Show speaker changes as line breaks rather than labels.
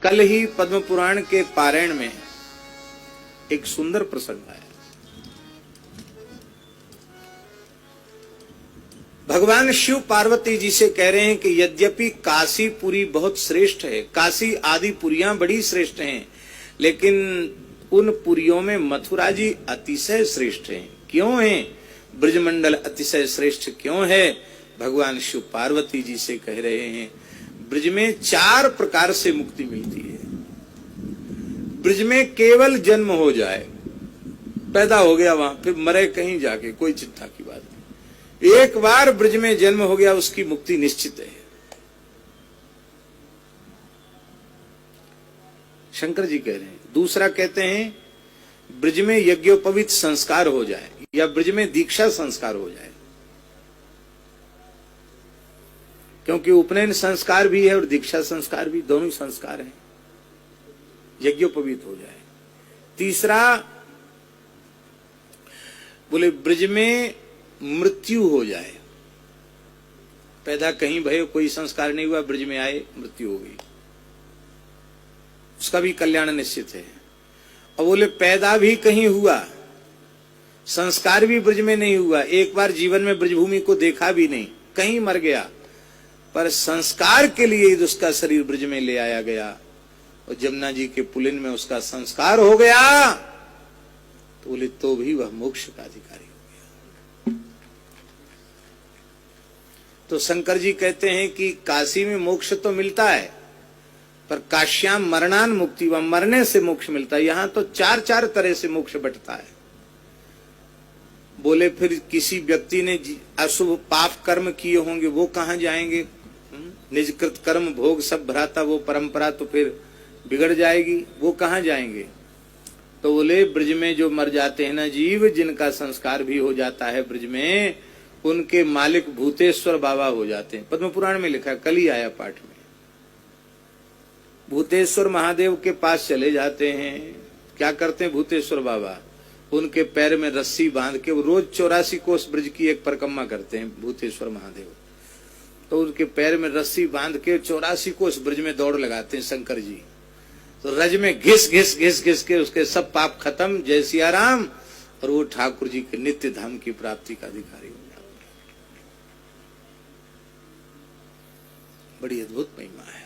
कल ही पद्म पुराण के पारायण में एक सुंदर प्रसंग आया। भगवान शिव पार्वती जी से कह रहे हैं कि यद्यपि काशीपुरी बहुत श्रेष्ठ है, काशी आदि पुरियां बड़ी श्रेष्ठ हैं, लेकिन उन पुरियों में मथुरा जी अतिशय श्रेष्ठ हैं। क्यों हैं? ब्रजमंडल अतिशय श्रेष्ठ क्यों है? भगवान शिव पार्वती जी से कह रहे हैं ब्रज में 4 प्रकार से मुक्ति मिलती है। ब्रज में केवल जन्म हो जाए, पैदा हो गया वहां, फिर मरे कहीं जाके, कोई चिंता की बात नहीं। एक बार ब्रज में जन्म हो गया, उसकी मुक्ति निश्चित है। शंकर जी कह रहे हैं। दूसरा कहते हैं ब्रज में यज्ञोपवीत संस्कार हो जाए या ब्रज में दीक्षा संस्कार हो जाए, क्योंकि उपनयन संस्कार भी है और दीक्षा संस्कार भी, दोनों संस्कार हैं। यज्ञोपवीत हो जाए। तीसरा बोले ब्रज में मृत्यु हो जाए, पैदा कहीं भय, कोई संस्कार नहीं हुआ, ब्रज में आए, मृत्यु हो गई, उसका भी कल्याण निश्चित है। और बोले पैदा भी कहीं हुआ, संस्कार भी ब्रज में नहीं हुआ, एक बार जीवन में ब्रजभूमि को देखा भी नहीं, कहीं मर गया, पर संस्कार के लिए उसका शरीर ब्रज में ले आया गया और जमुना जी के पुलिन में उसका संस्कार हो गया, तो बोले तो भी वह मोक्ष का अधिकारी हो गया। तो शंकर जी कहते हैं कि काशी में मोक्ष तो मिलता है, पर काश्याम मरणान मुक्ति, वह मरने से मोक्ष मिलता है। यहां तो 4 तरह से मोक्ष बंटता है। बोले फिर किसी व्यक्ति ने अशुभ पाप कर्म किए होंगे, वो कहां जाएंगे? निजकृत कर्म भोग सब भराता, वो परंपरा तो फिर बिगड़ जाएगी, वो कहां जाएंगे? तो बोले ब्रज में जो मर जाते हैं ना जीव, जिनका संस्कार भी हो जाता है ब्रज में, उनके मालिक भूतेश्वर बाबा हो जाते हैं। पद्म पुराण में लिखा है, कल ही आया पाठ में। भूतेश्वर महादेव के पास चले जाते हैं। क्या करते हैं भूतेश्वर बाबा? उनके पैर में रस्सी बांध के वो रोज 84 कोस ब्रज की एक परिक्रमा करते हैं भूतेश्वर महादेव। तो उनके पैर में रस्सी बांध के 84 कोस ब्रज में दौड़ लगाते हैं शंकर जी। तो रज में घिस घिस घिस घिस के उसके सब पाप खत्म, जय सिया राम, और वो ठाकुर जी के नित्य धाम की प्राप्ति का अधिकारी हो जाता है। बड़ी अद्भुत महिमा है।